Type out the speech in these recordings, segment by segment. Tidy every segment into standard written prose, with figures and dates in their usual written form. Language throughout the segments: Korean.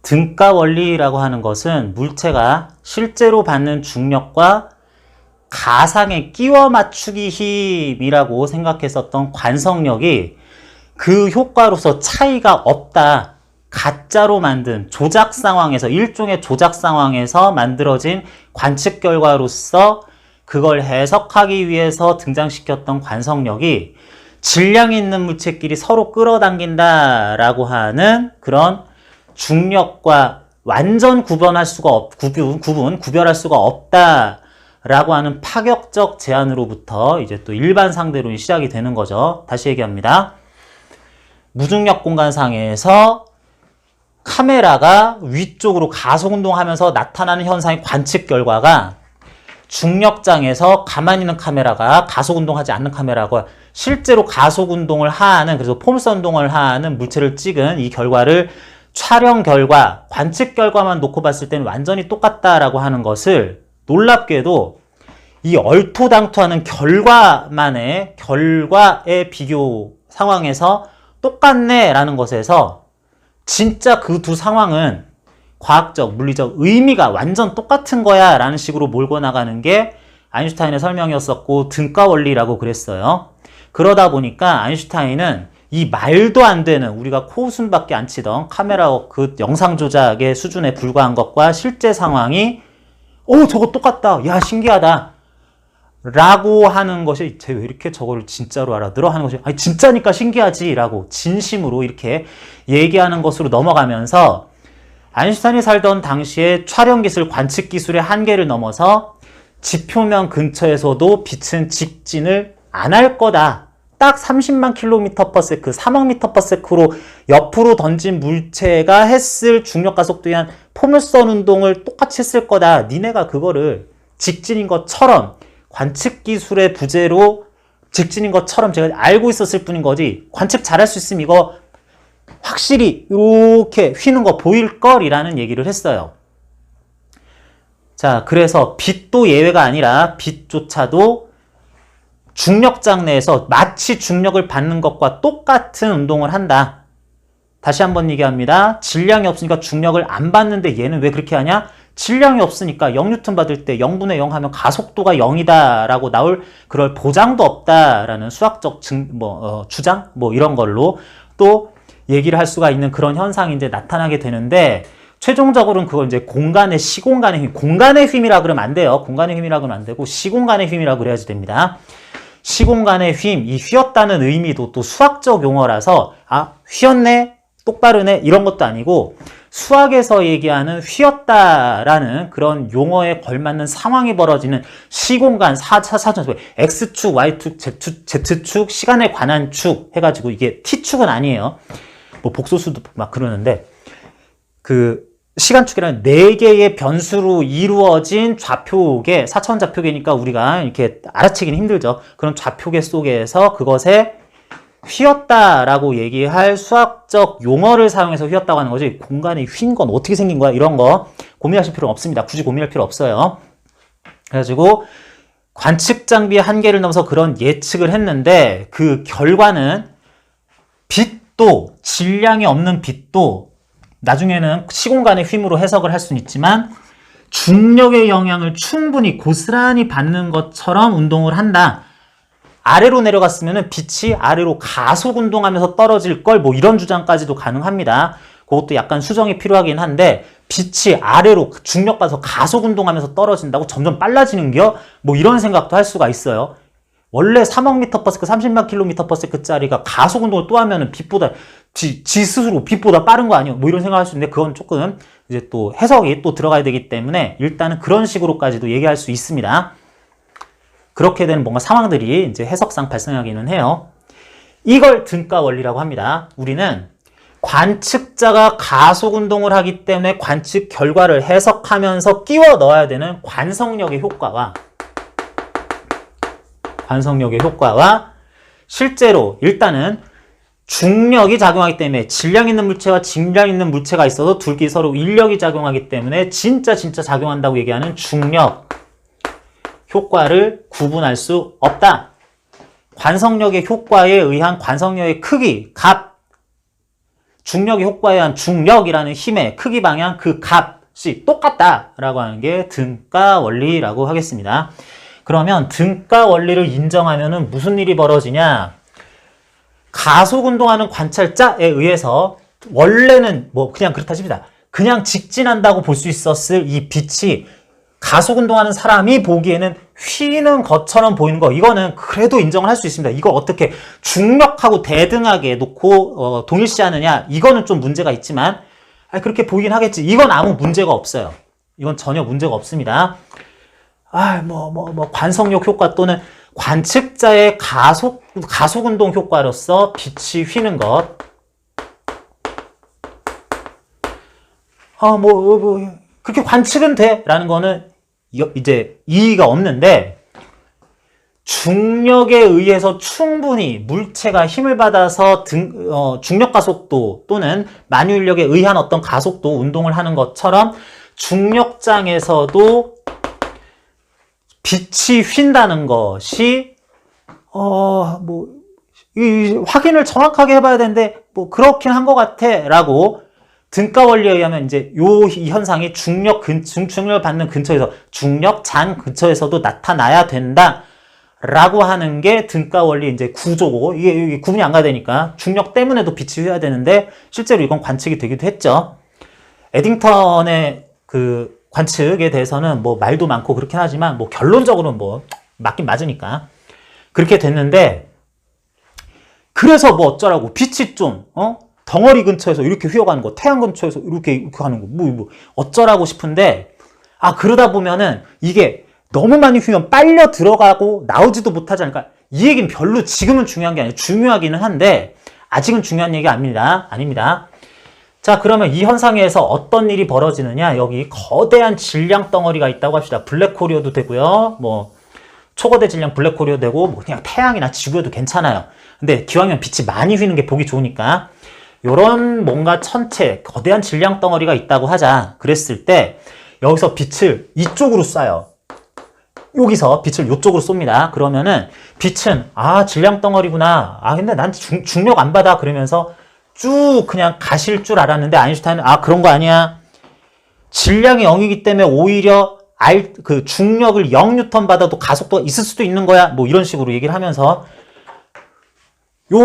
등가 원리라고 하는 것은 물체가 실제로 받는 중력과 가상의 끼워 맞추기 힘이라고 생각했었던 관성력이 그 효과로서 차이가 없다. 가짜로 만든 조작 상황에서, 일종의 조작 상황에서 만들어진 관측 결과로서 그걸 해석하기 위해서 등장시켰던 관성력이 질량 있는 물체끼리 서로 끌어당긴다라고 하는 그런 중력과 완전 구별할 수가 없다라고 하는 파격적 제안으로부터 이제 또 일반 상대론이 시작이 되는 거죠. 다시 얘기합니다. 무중력 공간상에서 카메라가 위쪽으로 가속운동하면서 나타나는 현상의 관측 결과가 중력장에서 가만히 있는 카메라가 가속운동하지 않는 카메라가 실제로 가속운동을 하는, 그래서 포물선운동을 하는 물체를 찍은 이 결과를 촬영 결과, 관측 결과만 놓고 봤을 때는 완전히 똑같다라고 하는 것을 놀랍게도 이 얼토당토하는 결과의 비교 상황에서 똑같네 라는 것에서 진짜 그 두 상황은 과학적, 물리적 의미가 완전 똑같은 거야 라는 식으로 몰고 나가는 게 아인슈타인의 설명이었었고 등가 원리라고 그랬어요. 그러다 보니까 아인슈타인은 이 말도 안 되는, 우리가 코웃음밖에 안 치던 카메라 그 영상 조작의 수준에 불과한 것과 실제 상황이 저거 똑같다, 야 신기하다 라고 하는 것이, 쟤 왜 이렇게 저거를 진짜로 알아들어? 하는 것이, 아니 진짜니까 신기하지 라고 진심으로 이렇게 얘기하는 것으로 넘어가면서 아인슈타인이 살던 당시에 촬영기술, 관측기술의 한계를 넘어서 지표면 근처에서도 빛은 직진을 안 할 거다. 딱 30만 km/s, 3억 m/s로 옆으로 던진 물체가 했을 중력가속도에 의한 포물선 운동을 똑같이 했을 거다. 니네가 그거를 직진인 것처럼, 관측기술의 부재로 직진인 것처럼 제가 알고 있었을 뿐인 거지, 관측 잘할 수 있으면 이거 확실히 이렇게 휘는 거 보일걸이라는 얘기를 했어요. 자, 그래서 빛도 예외가 아니라 빛조차도 중력장 내에서 마치 중력을 받는 것과 똑같은 운동을 한다. 다시 한번 얘기합니다. 질량이 없으니까 중력을 안 받는데 얘는 왜 그렇게 하냐? 질량이 없으니까 0뉴턴 받을 때 0분의 0 하면 가속도가 0이다 라고 나올 그럴 보장도 없다라는 수학적 주장? 이런 걸로 또 얘기를 할 수가 있는 그런 현상이 이제 나타나게 되는데, 최종적으로는 그걸 이제 공간의 시공간의 힘, 공간의 힘이라 그러면 안 돼요. 공간의 힘이라 그러면 안 되고 시공간의 힘이라고 그래야지 됩니다. 시공간의 힘, 이 휘었다는 의미도 또 수학적 용어라서 휘었네, 똑바르네 이런 것도 아니고 수학에서 얘기하는 휘었다라는 그런 용어에 걸맞는 상황이 벌어지는 시공간, 사전, X축, Y축, Z축, 시간에 관한 축 해가지고, 이게 T축은 아니에요. 복소수도 막 그러는데, 그 시간축이라는 4개의 변수로 이루어진 좌표계, 사차원 좌표계니까 우리가 이렇게 알아채기는 힘들죠. 그런 좌표계 속에서 그것에 휘었다라고 얘기할 수학적 용어를 사용해서 휘었다고 하는 거지, 공간이 휜 건 어떻게 생긴 거야 이런 거 고민하실 필요 없습니다. 굳이 고민할 필요 없어요. 그래가지고 관측 장비의 한계를 넘어서 그런 예측을 했는데, 그 결과는 빛도, 질량이 없는 빛도 나중에는 시공간의 힘으로 해석을 할 수는 있지만 중력의 영향을 충분히 고스란히 받는 것처럼 운동을 한다. 아래로 내려갔으면 빛이 아래로 가속 운동하면서 떨어질 걸, 이런 주장까지도 가능합니다. 그것도 약간 수정이 필요하긴 한데, 빛이 아래로 중력 받아서 가속 운동하면서 떨어진다고 점점 빨라지는겨? 이런 생각도 할 수가 있어요. 원래 3억 m/s, 30만 km/s짜리가 가속 운동을 또 하면은 지 스스로 빛보다 빠른 거 아니에요? 이런 생각할 수 있는데, 그건 조금 이제 또 해석이 또 들어가야 되기 때문에 일단은 그런 식으로까지도 얘기할 수 있습니다. 그렇게 되는 뭔가 상황들이 이제 해석상 발생하기는 해요. 이걸 등가 원리라고 합니다. 우리는 관측자가 가속 운동을 하기 때문에 관측 결과를 해석하면서 끼워 넣어야 되는 관성력의 효과와 실제로 일단은 중력이 작용하기 때문에, 질량 있는 물체와 질량 있는 물체가 있어서 둘끼리 서로 인력이 작용하기 때문에 진짜 작용한다고 얘기하는 중력 효과를 구분할 수 없다. 관성력의 효과에 의한 관성력의 크기, 값, 중력의 효과에 의한 중력이라는 힘의 크기 방향 그 값이 똑같다라고 하는 게 등가 원리라고 하겠습니다. 그러면 등가 원리를 인정하면은 무슨 일이 벌어지냐? 가속 운동하는 관찰자에 의해서 원래는 뭐 그냥 그렇다 칩니다. 그냥 직진한다고 볼 수 있었을 이 빛이 가속 운동하는 사람이 보기에는 휘는 것처럼 보이는 거, 이거는 그래도 인정을 할 수 있습니다. 이걸 어떻게 중력하고 대등하게 놓고 동일시하느냐, 이거는 좀 문제가 있지만 그렇게 보이긴 하겠지. 이건 아무 문제가 없어요. 이건 전혀 문제가 없습니다. 관성력 효과 또는 관측자의 가속 운동 효과로서 빛이 휘는 것. 그렇게 관측은 돼. 라는 거는 이제 이의가 없는데, 중력에 의해서 충분히 물체가 힘을 받아서 중력 가속도 또는 만유인력에 의한 어떤 가속도 운동을 하는 것처럼 중력장에서도 빛이 휜다는 것이 이 확인을 정확하게 해봐야 되는데 그렇긴 한 것 같아라고 등가 원리에 의하면 이제 이 현상이 중력을 받는 근처에서 중력잔 근처에서도 나타나야 된다라고 하는 게 등가 원리 이제 구조고, 이게 구분이 안 가야 되니까 중력 때문에도 빛이 휘어야 되는데 실제로 이건 관측이 되기도 했죠. 에딩턴의 그 관측에 대해서는 말도 많고 그렇긴 하지만 결론적으로는 맞긴 맞으니까 그렇게 됐는데, 그래서 어쩌라고 빛이 좀 덩어리 근처에서 이렇게 휘어가는 거, 태양 근처에서 이렇게 하는 거 어쩌라고 싶은데, 그러다 보면은 이게 너무 많이 휘면 빨려 들어가고 나오지도 못하지 않을까. 이 얘기는 별로 지금은 중요한 게 아니에요. 중요하기는 한데 아직은 중요한 얘기가 아닙니다. 자, 그러면 이 현상에서 어떤 일이 벌어지느냐? 여기 거대한 질량 덩어리가 있다고 합시다. 블랙홀이어도 되고요. 초거대 질량 블랙홀이어도 되고, 그냥 태양이나 지구여도 괜찮아요. 근데 기왕이면 빛이 많이 휘는 게 보기 좋으니까, 요런 뭔가 천체, 거대한 질량 덩어리가 있다고 하자. 그랬을 때, 여기서 빛을 이쪽으로 쏴요. 여기서 빛을 이쪽으로 쏩니다. 그러면은, 빛은, 질량 덩어리구나. 근데 난 중력 안 받아. 그러면서, 쭉 그냥 가실 줄 알았는데 아인슈타인은 그런 거 아니야. 질량이 0이기 때문에 오히려 그 중력을 0뉴턴 받아도 가속도가 있을 수도 있는 거야. 이런 식으로 얘기를 하면서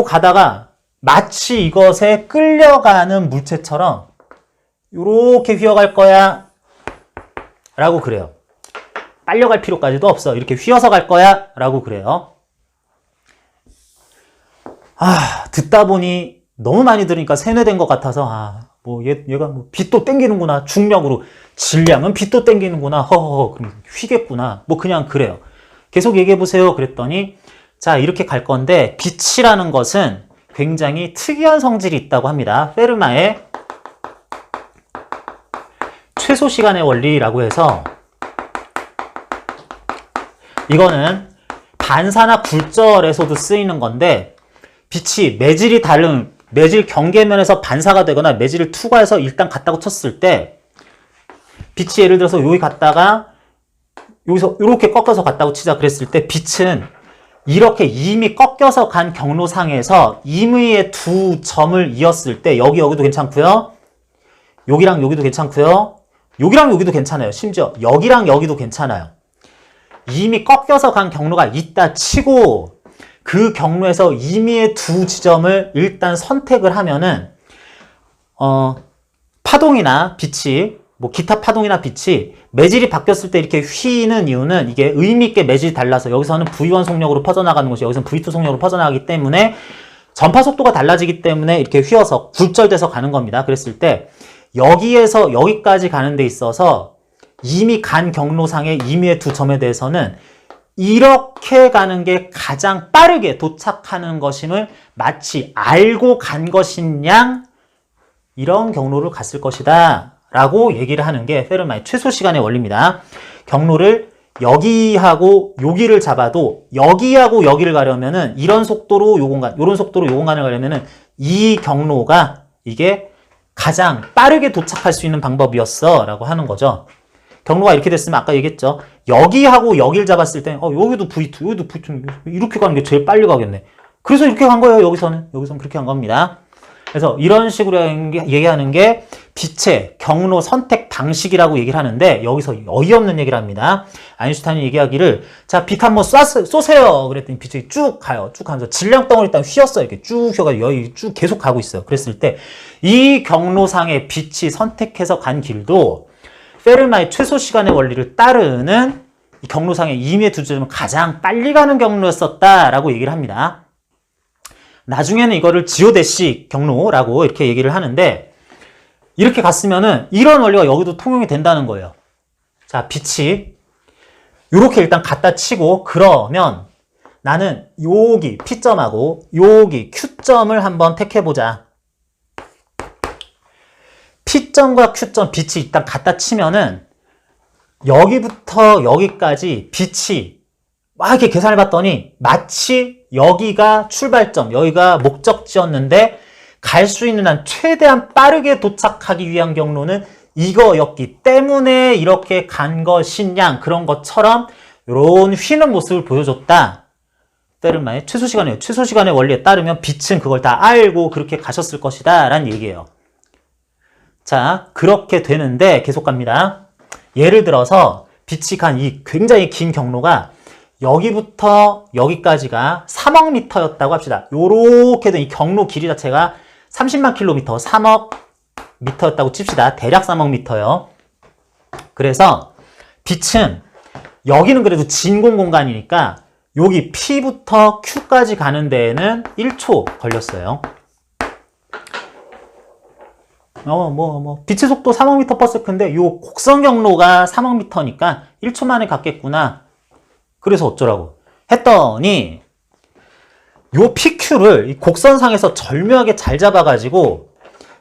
가다가 마치 이것에 끌려가는 물체처럼 요렇게 휘어갈 거야 라고 그래요. 빨려갈 필요까지도 없어. 이렇게 휘어서 갈 거야 라고 그래요. 듣다 보니 너무 많이 들으니까 세뇌된 것 같아서 얘가 빛도 땡기는구나. 중력으로 질량은 빛도 땡기는구나. 그럼 휘겠구나. 그냥 그래요. 계속 얘기해 보세요. 그랬더니 자, 이렇게 갈 건데 빛이라는 것은 굉장히 특이한 성질이 있다고 합니다. 페르마의 최소 시간의 원리라고 해서, 이거는 반사나 굴절에서도 쓰이는 건데, 빛이 매질이 다른 매질 경계면에서 반사가 되거나 매질을 투과해서 일단 갔다고 쳤을 때, 빛이 예를 들어서 여기 갔다가 여기서 이렇게 꺾여서 갔다고 치자 그랬을 때, 빛은 이렇게 이미 꺾여서 간 경로상에서 임의의 두 점을 이었을 때, 여기도 괜찮고요, 여기랑 여기도 괜찮고요, 여기랑 여기도 괜찮아요. 심지어 여기랑 여기도 괜찮아요. 이미 꺾여서 간 경로가 있다 치고 그 경로에서 임의의 두 지점을 일단 선택을 하면은 파동이나 빛이 기타 파동이나 빛이 매질이 바뀌었을 때 이렇게 휘는 이유는, 이게 의미있게 매질이 달라서 여기서는 V1 속력으로 퍼져나가는 것이 여기서는 V2 속력으로 퍼져나가기 때문에 전파 속도가 달라지기 때문에 이렇게 휘어서 굴절돼서 가는 겁니다. 그랬을 때 여기에서 여기까지 가는 데 있어서 이미 간 경로상의 임의의 두 점에 대해서는 이렇게 가는 게 가장 빠르게 도착하는 것임을 마치 알고 간 것인 양 이런 경로를 갔을 것이다 라고 얘기를 하는 게 페르마의 최소 시간의 원리입니다. 경로를 여기하고 여기를 잡아도 여기하고 여기를 가려면은 이런 속도로 요 공간, 요런 속도로 요 공간을 가려면은 이 경로가 이게 가장 빠르게 도착할 수 있는 방법이었어 라고 하는 거죠. 경로가 이렇게 됐으면 아까 얘기했죠. 여기하고 여기를 잡았을 때 여기도 V2, 여기도 V2 이렇게 가는 게 제일 빨리 가겠네. 그래서 이렇게 간 거예요. 여기서는 그렇게 간 겁니다. 그래서 이런 식으로 얘기하는 게 빛의 경로 선택 방식이라고 얘기를 하는데 여기서 어이없는 얘기를 합니다. 아인슈타인이 얘기하기를 자, 빛 한번 쏘세요. 그랬더니 빛이 쭉 가요. 쭉 가면서 질량 덩어리 일단 휘었어요. 이렇게 쭉 휘어가지고 여기 쭉 계속 가고 있어요. 그랬을 때 이 경로상의 빛이 선택해서 간 길도 페르마의 최소 시간의 원리를 따르는 이 경로상의 임의에 두자면 가장 빨리 가는 경로였었다라고 얘기를 합니다. 나중에는 이거를 지오데시 경로라고 이렇게 얘기를 하는데 이렇게 갔으면은 이런 원리가 여기도 통용이 된다는 거예요. 자, 빛이 이렇게 일단 갖다 치고 그러면 나는 여기 P점하고 여기 Q점을 한번 택해보자. P점과 Q점 빛이 일단 갖다 치면은 여기부터 여기까지 빛이 막 이렇게 계산해 봤더니 마치 여기가 출발점, 여기가 목적지였는데 갈 수 있는 한 최대한 빠르게 도착하기 위한 경로는 이거였기 때문에 이렇게 간 것이냐 그런 것처럼 이런 휘는 모습을 보여줬다. 페르마의 최소 시간이에요. 최소 시간의 원리에 따르면 빛은 그걸 다 알고 그렇게 가셨을 것이다 라는 얘기예요. 자, 그렇게 되는데 계속 갑니다. 예를 들어서 빛이 간 이 굉장히 긴 경로가 여기부터 여기까지가 3억 미터였다고 합시다. 요렇게 된 이 경로 길이 자체가 30만 킬로미터, 3억 미터였다고 칩시다. 대략 3억 미터요. 그래서 빛은 여기는 그래도 진공 공간이니까 여기 P부터 Q까지 가는 데에는 1초 걸렸어요. 빛의 속도 3억 미터 퍼 세컨드인데 요 곡선 경로가 3억 미터니까 1초 만에 갔겠구나. 그래서 어쩌라고 했더니 요 PQ를 이 곡선상에서 절묘하게 잘 잡아가지고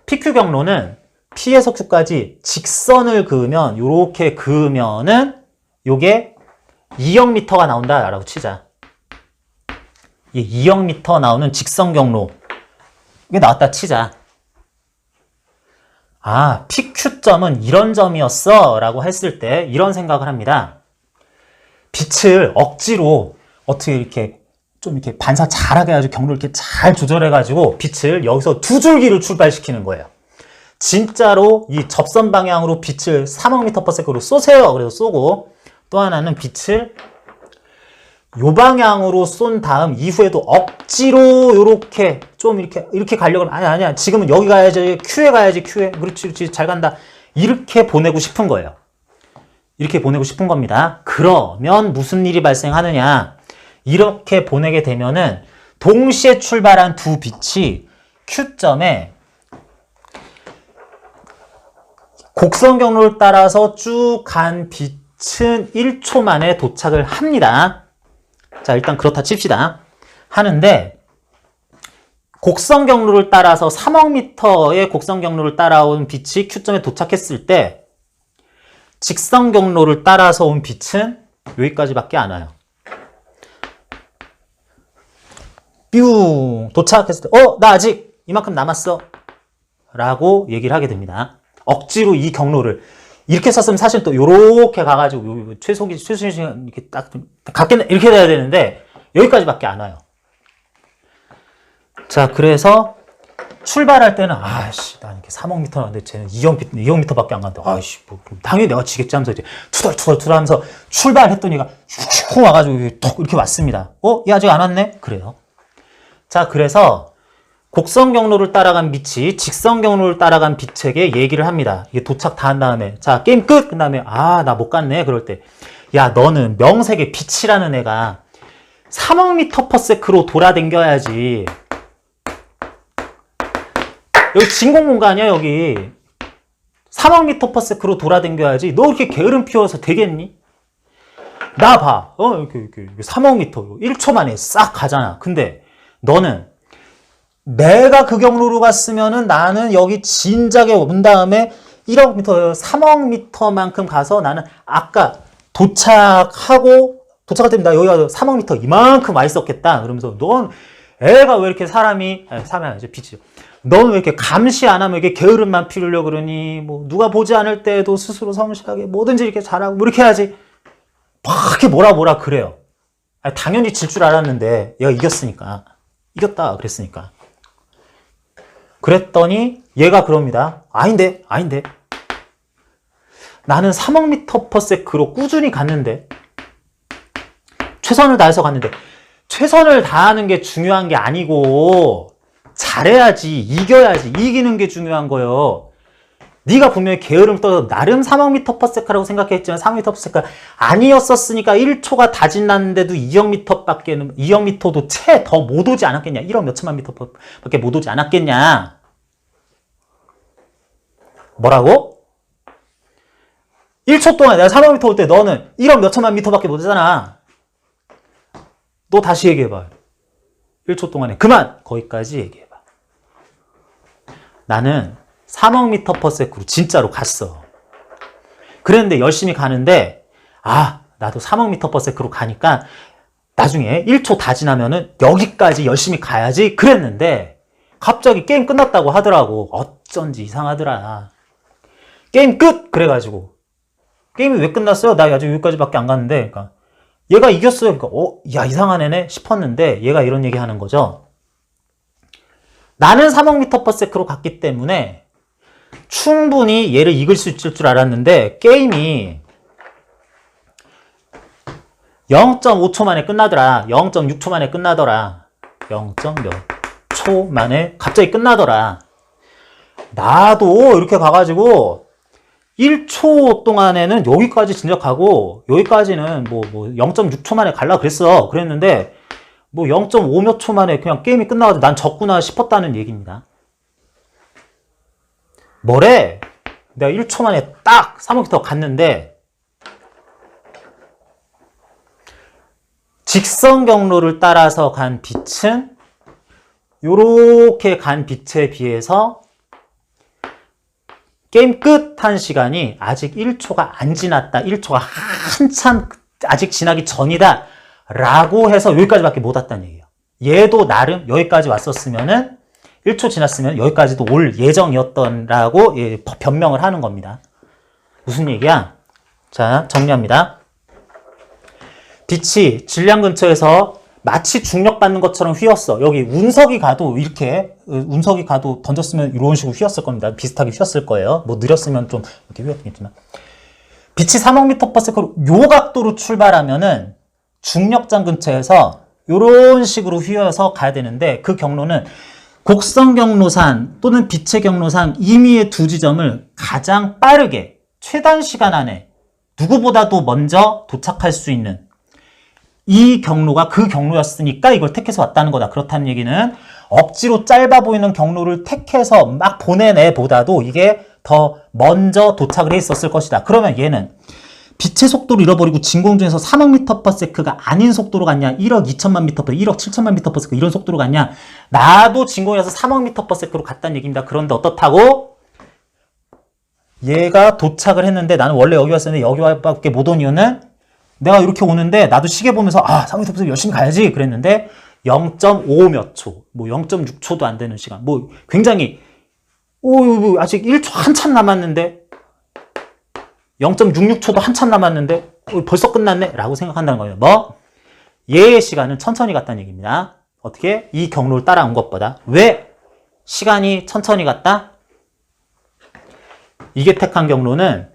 PQ 경로는 P에서 Q까지 직선을 그으면 요렇게 그으면은 요게 2억 미터가 나온다라고 치자. 이 2억 미터 나오는 직선 경로 이게 나왔다 치자. 아, PQ점은 이런 점이었어 라고 했을 때 이런 생각을 합니다. 빛을 억지로 어떻게 이렇게 좀 이렇게 반사 잘하게 해가지고 경로를 이렇게 잘 조절해가지고 빛을 여기서 두 줄기를 출발시키는 거예요. 진짜로 이 접선 방향으로 빛을 3억 미터 퍼 세컨드로 쏘세요. 그래서 쏘고 또 하나는 빛을 요 방향으로 쏜 다음 이후에도 억지로 요렇게 좀 이렇게 가려고 아니야 지금은 여기 가야지 Q에 가야지 Q에 그렇지 잘 간다 이렇게 보내고 싶은 거예요. 이렇게 보내고 싶은 겁니다. 그러면 무슨 일이 발생하느냐 이렇게 보내게 되면은 동시에 출발한 두 빛이 Q점에 곡선 경로를 따라서 쭉 간 빛은 1초 만에 도착을 합니다. 자, 일단 그렇다 칩시다. 하는데 곡선 경로를 따라서 3억 미터의 곡선 경로를 따라온 빛이 Q점에 도착했을 때 직선 경로를 따라서 온 빛은 여기까지밖에 안 와요. 뿅 도착했을 때 나 아직 이만큼 남았어 라고 얘기를 하게 됩니다. 억지로 이 경로를 이렇게 썼으면 사실 또 요렇게 가가지고 최소 시간 이렇게 딱 갔겠네 이렇게 돼야 되는데 여기까지밖에 안 와요. 자, 그래서 출발할 때는 아씨 난 이렇게 3억 미터 나는데 쟤는 2억 미터밖에 안 간다. 아씨 뭐 당연히 내가 지겠지 하면서 이제 투덜 하면서 출발했더니가 휙 와가지고 톡 이렇게 왔습니다. 얘 아직 안 왔네? 그래요. 자, 그래서 곡선 경로를 따라간 빛이 직선 경로를 따라간 빛에게 얘기를 합니다. 이게 도착 다 한 다음에 자 게임 끝! 그 다음에 나 못 갔네 그럴 때 야 너는 명색의 빛이라는 애가 3억 미터 퍼 세크로 돌아댕겨야지 여기 진공 공간이야 여기 3억 미터 퍼 세크로 돌아댕겨야지 너 이렇게 게으름 피워서 되겠니? 나 봐 이렇게 3억 미터 1초 만에 싹 가잖아. 근데 너는 내가 그 경로로 갔으면은 나는 여기 진작에 온 다음에 1억 미터, 3억 미터만큼 가서 나는 아까 도착할 때 나 여기 가서 3억 미터 이만큼 와 있었겠다. 그러면서 넌 애가 왜 이렇게 사람이 아니죠. 빛이죠. 넌 왜 이렇게 감시 안 하면 이렇게 게으름만 피우려고 그러니 뭐 누가 보지 않을 때도 스스로 성실하게 뭐든지 이렇게 잘하고 뭐 이렇게 해야지. 막 이렇게 뭐라 그래요. 당연히 질 줄 알았는데 얘가 이겼다 그랬으니까. 그랬더니 얘가 그럽니다. 아닌데. 나는 3억 미터 퍼 세크로 꾸준히 갔는데. 최선을 다해서 갔는데. 최선을 다하는 게 중요한 게 아니고 잘해야지, 이겨야지, 이기는 게 중요한 거예요. 네가 분명히 게으름 떠서 나름 3억 미터 퍼 세크라고 생각했지만 3억 미터 퍼 세크 아니었었으니까 1초가 다 지났는데도 2억 미터도 채 더 못 오지 않았겠냐. 1억 몇천만 미터 밖에 못 오지 않았겠냐. 뭐라고? 1초 동안 내가 3억 미터 올 때 너는 1억 몇천만 미터밖에 못 오잖아. 너 다시 얘기해봐. 1초 동안에 그만! 거기까지 얘기해봐. 나는 3억 미터 퍼 세크로 진짜로 갔어. 그랬는데 열심히 가는데 나도 3억 미터 퍼 세크로 가니까 나중에 1초 다 지나면은 여기까지 열심히 가야지 그랬는데 갑자기 게임 끝났다고 하더라고. 어쩐지 이상하더라. 게임 끝! 그래가지고 게임이 왜 끝났어요? 나 아직 여기까지밖에 안 갔는데 그러니까 얘가 이겼어요. 그러니까 야 이상한 애네 싶었는데 얘가 이런 얘기 하는 거죠. 나는 3억 미터 퍼 세크로 갔기 때문에 충분히 얘를 이길 수 있을 줄 알았는데 게임이 0.5초 만에 끝나더라. 0.6초 만에 끝나더라. 0. 몇 초 만에 갑자기 끝나더라. 나도 이렇게 가가지고 1초 동안에는 여기까지 진작하고 여기까지는 뭐 0.6초 만에 갈라 그랬어. 그랬는데 뭐 0.5 몇 초 만에 그냥 게임이 끝나가지고 난 졌구나 싶었다는 얘기입니다. 뭐래? 내가 1초 만에 딱 3억 미터 갔는데 직선 경로를 따라서 간 빛은 요렇게 간 빛에 비해서 게임 끝 한 시간이 아직 1초가 안 지났다. 1초가 한참 아직 지나기 전이다. 라고 해서 여기까지밖에 못 왔다는 얘기예요. 얘도 나름 여기까지 왔었으면은 1초 지났으면 여기까지도 올 예정이었던라고 변명을 하는 겁니다. 무슨 얘기야? 자, 정리합니다. 빛이 질량 근처에서 마치 중력받는 것처럼 휘었어. 여기 운석이 가도 이렇게 운석이 가도 던졌으면 이런 식으로 휘었을 겁니다. 비슷하게 휘었을 거예요. 뭐 느렸으면 좀 이렇게 휘었겠지만 빛이 3억 미터 퍼 세크로 요 각도로 출발하면은 중력장 근처에서 이런 식으로 휘어서 가야 되는데 그 경로는 곡선 경로상 또는 빛의 경로상 임의의 두 지점을 가장 빠르게 최단 시간 안에 누구보다도 먼저 도착할 수 있는 이 경로가 그 경로였으니까 이걸 택해서 왔다는 거다. 그렇다는 얘기는 억지로 짧아 보이는 경로를 택해서 막 보낸 애보다도 이게 더 먼저 도착을 해 있었을 것이다. 그러면 얘는 빛의 속도를 잃어버리고 진공중에서 3억 미터 퍼 세크가 아닌 속도로 갔냐? 1억 2천만 미터 퍼, 1억 7천만 미터 퍼 세크 이런 속도로 갔냐? 나도 진공에서 3억 미터 퍼 세크로 갔다는 얘기입니다. 그런데 어떻다고? 얘가 도착을 했는데 나는 원래 여기 왔었는데 여기밖에 못 온 이유는 내가 이렇게 오는데 나도 시계 보면서 3억 미터 퍼 세크 열심히 가야지 그랬는데 0.5 몇 초, 뭐 0.6초도 안 되는 시간, 뭐 굉장히 아직 1초 한참 남았는데 0.66초도 한참 남았는데 벌써 끝났네? 라고 생각한다는 거예요. 뭐? 얘의 시간은 천천히 갔다는 얘기입니다. 어떻게? 이 경로를 따라온 것보다. 왜 시간이 천천히 갔다? 이게 택한 경로는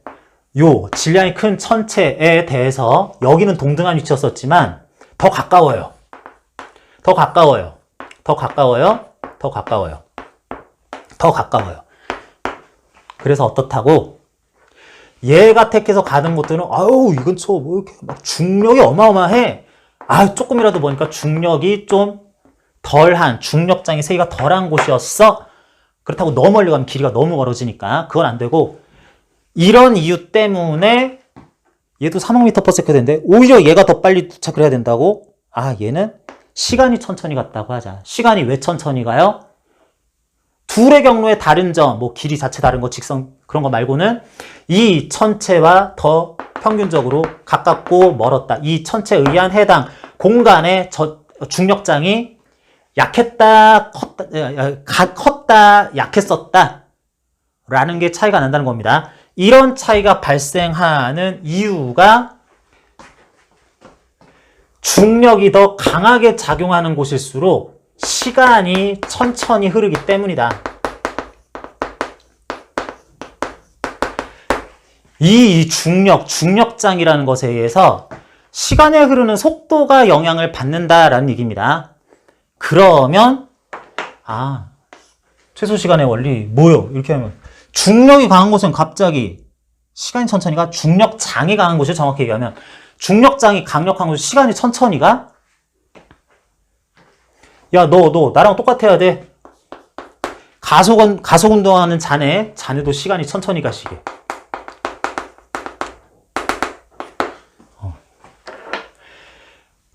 요 질량이 큰 천체에 대해서 여기는 동등한 위치였었지만 더 가까워요. 더 가까워요. 더 가까워요. 더 가까워요. 더 가까워요. 그래서 어떻다고? 얘가 택해서 가는 곳들은 이 근처 뭐 이렇게 막 중력이 어마어마해. 조금이라도 보니까 중력이 좀 덜한 중력장의 세기가 덜한 곳이었어. 그렇다고 너무 멀리 가면 길이가 너무 멀어지니까 그건 안 되고 이런 이유 때문에 얘도 3억 미터 퍼 세크 되는데 오히려 얘가 더 빨리 도착을 해야 된다고? 얘는 시간이 천천히 갔다고 하자. 시간이 왜 천천히 가요? 둘의 경로의 다른 점, 뭐 길이 자체 다른 거, 직선 그런 거 말고는 이 천체와 더 평균적으로 가깝고 멀었다. 이 천체에 의한 해당 공간의 중력장이 약했다, 컸다, 약했었다 라는 게 차이가 난다는 겁니다. 이런 차이가 발생하는 이유가 중력이 더 강하게 작용하는 곳일수록 시간이 천천히 흐르기 때문이다. 이 중력장이라는 것에 의해서 시간의 흐르는 속도가 영향을 받는다라는 얘기입니다. 그러면 최소 시간의 원리 뭐요? 이렇게 하면 중력이 강한 곳은 갑자기 시간이 천천히 가, 중력장이 강한 곳이 정확히 얘기하면 중력장이 강력한 곳은 시간이 천천히 가? 야, 너 나랑 똑같아야 돼. 가속 운동하는 자네도 시간이 천천히 가시게.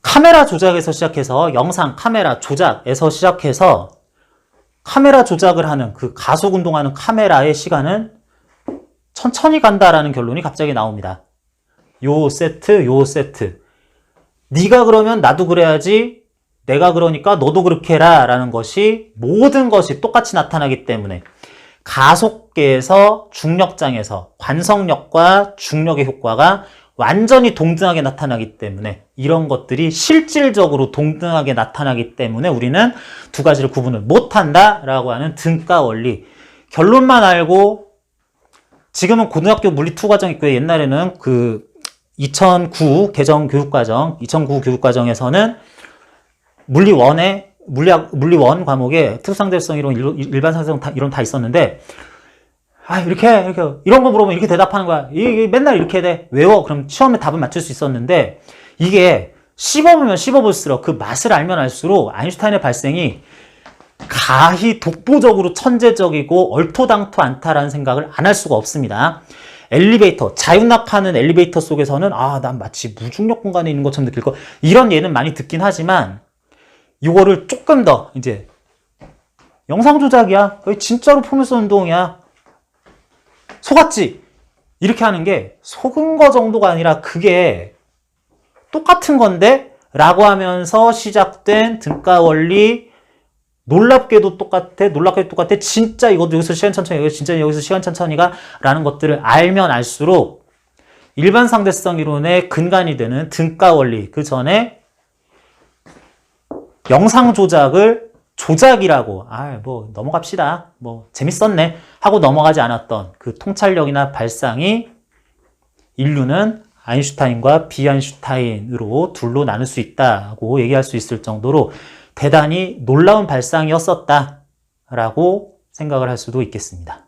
카메라 조작에서 시작해서 영상 카메라 조작에서 시작해서 카메라 조작을 하는 그 가속 운동하는 카메라의 시간은 천천히 간다라는 결론이 갑자기 나옵니다. 요 세트. 네가 그러면 나도 그래야지, 내가 그러니까 너도 그렇게 해라 라는 것이 모든 것이 똑같이 나타나기 때문에 가속계에서 중력장에서 관성력과 중력의 효과가 완전히 동등하게 나타나기 때문에 이런 것들이 실질적으로 동등하게 나타나기 때문에 우리는 두 가지를 구분을 못한다 라고 하는 등가 원리. 결론만 알고 지금은 고등학교 물리2 과정 있고요. 옛날에는 그 2009 개정 교육과정, 2009 교육과정에서는 물리1 과목에 특수상대성 이론, 일반상대성 이론 다 있었는데, 이렇게, 이런 거 물어보면 이렇게 대답하는 거야. 이게 맨날 이렇게 돼. 외워. 그럼 시험에 답을 맞출 수 있었는데, 이게 씹어보면 씹어볼수록 그 맛을 알면 알수록 아인슈타인의 발생이 가히 독보적으로 천재적이고 얼토당토 않다라는 생각을 안 할 수가 없습니다. 엘리베이터, 자유낙하는 엘리베이터 속에서는 난 마치 무중력 공간에 있는 것처럼 느낄 거. 이런 예는 많이 듣긴 하지만 이거를 조금 더 이제 영상 조작이야. 진짜로 포물스 운동이야. 속았지? 이렇게 하는 게 속은 거 정도가 아니라 그게 똑같은 건데? 라고 하면서 시작된 등가 원리, 놀랍게도 똑같아. 진짜 이것도 여기서 시간 천천히, 진짜 여기서 시간 천천히가 라는 것들을 알면 알수록 일반 상대성 이론의 근간이 되는 등가 원리, 그 전에 영상 조작을 조작이라고, 넘어갑시다. 재밌었네. 하고 넘어가지 않았던 그 통찰력이나 발상이 인류는 아인슈타인과 비아인슈타인으로 둘로 나눌 수 있다고 얘기할 수 있을 정도로 대단히 놀라운 발상이었었다라고 생각을 할 수도 있겠습니다.